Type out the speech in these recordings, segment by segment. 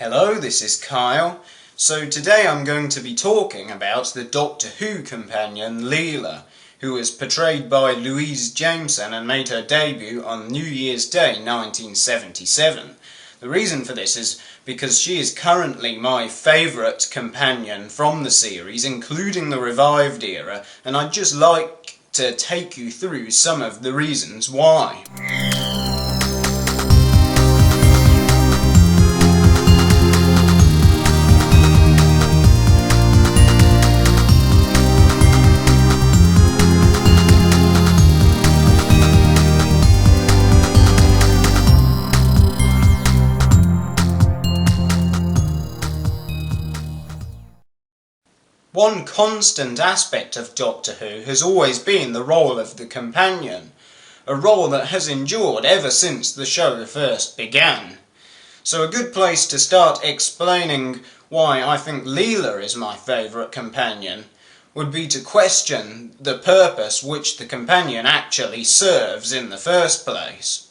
Hello, this is Kyle. So today I'm going to be talking about the Doctor Who companion Leela, who was portrayed by Louise Jameson and made her debut on New Year's Day 1977. The reason for this is because she is currently my favourite companion from the series, including the revived era, and I'd just like to take you through some of the reasons why. One constant aspect of Doctor Who has always been the role of the companion, a role that has endured ever since the show first began. So a good place to start explaining why I think Leela is my favourite companion would be to question the purpose which the companion actually serves in the first place.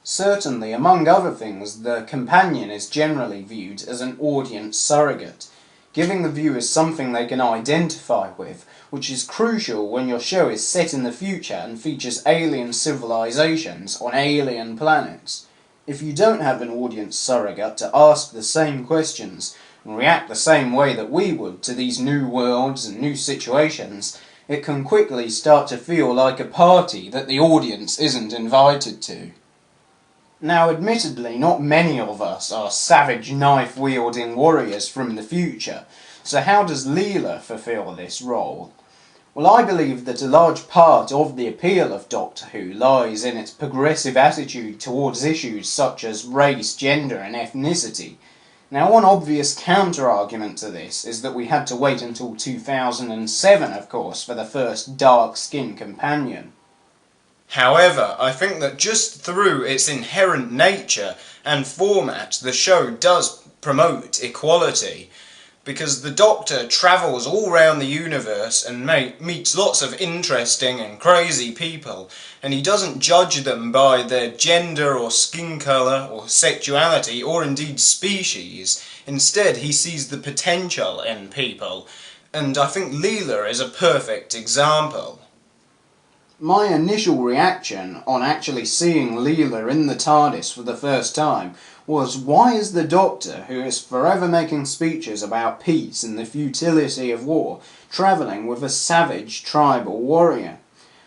Certainly, among other things, the companion is generally viewed as an audience surrogate, giving the viewers something they can identify with, which is crucial when your show is set in the future and features alien civilizations on alien planets. If you don't have an audience surrogate to ask the same questions and react the same way that we would to these new worlds and new situations, it can quickly start to feel like a party that the audience isn't invited to. Now, admittedly, not many of us are savage knife-wielding warriors from the future, so how does Leela fulfill this role? Well, I believe that a large part of the appeal of Doctor Who lies in its progressive attitude towards issues such as race, gender and ethnicity. Now, one obvious counter-argument to this is that we had to wait until 2007, of course, for the first dark-skinned companion. However, I think that just through its inherent nature and format, the show does promote equality, because the Doctor travels all around the universe and meets lots of interesting and crazy people, and he doesn't judge them by their gender or skin colour or sexuality or indeed species. Instead, he sees the potential in people, and I think Leela is a perfect example. My initial reaction on actually seeing Leela in the TARDIS for the first time was, why is the Doctor, who is forever making speeches about peace and the futility of war, travelling with a savage tribal warrior?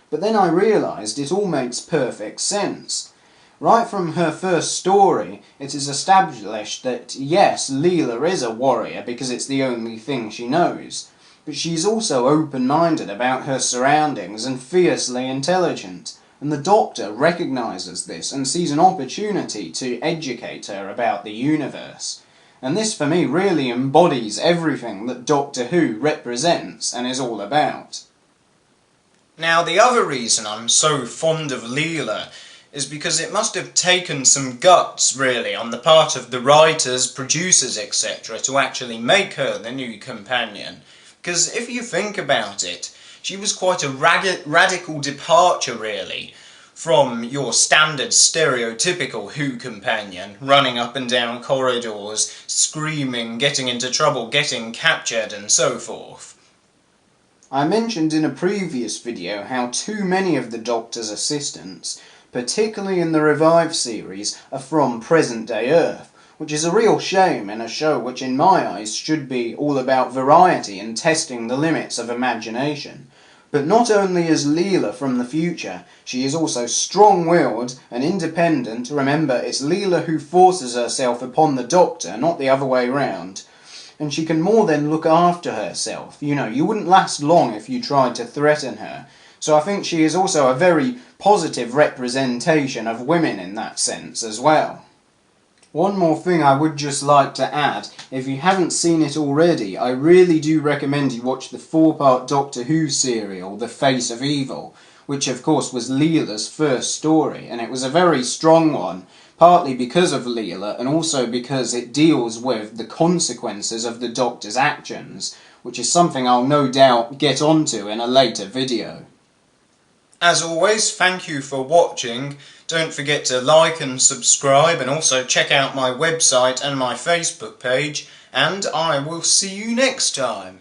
But then I realised it all makes perfect sense. Right from her first story, it is established that yes, Leela is a warrior because it's the only thing she knows. But she's also open-minded about her surroundings and fiercely intelligent, and the Doctor recognises this and sees an opportunity to educate her about the universe. And this for me really embodies everything that Doctor Who represents and is all about. Now, the other reason I'm so fond of Leela is because it must have taken some guts, really, on the part of the writers, producers, etc. to actually make her the new companion. Because if you think about it, she was quite a radical departure, really, from your standard stereotypical Who companion, running up and down corridors, screaming, getting into trouble, getting captured, and so forth. I mentioned in a previous video how too many of the Doctor's assistants, particularly in the Revive series, are from present-day Earth, which is a real shame in a show which in my eyes should be all about variety and testing the limits of imagination. But not only is Leela from the future, she is also strong-willed and independent. Remember, it's Leela who forces herself upon the Doctor, not the other way round. And she can more than look after herself. You know, you wouldn't last long if you tried to threaten her. So I think she is also a very positive representation of women in that sense as well. One more thing I would just like to add, if you haven't seen it already, I really do recommend you watch the 4-part Doctor Who serial, The Face of Evil, which of course was Leela's first story, and it was a very strong one, partly because of Leela, and also because it deals with the consequences of the Doctor's actions, which is something I'll no doubt get onto in a later video. As always, thank you for watching. Don't forget to like and subscribe, and also check out my website and my Facebook page, and I will see you next time.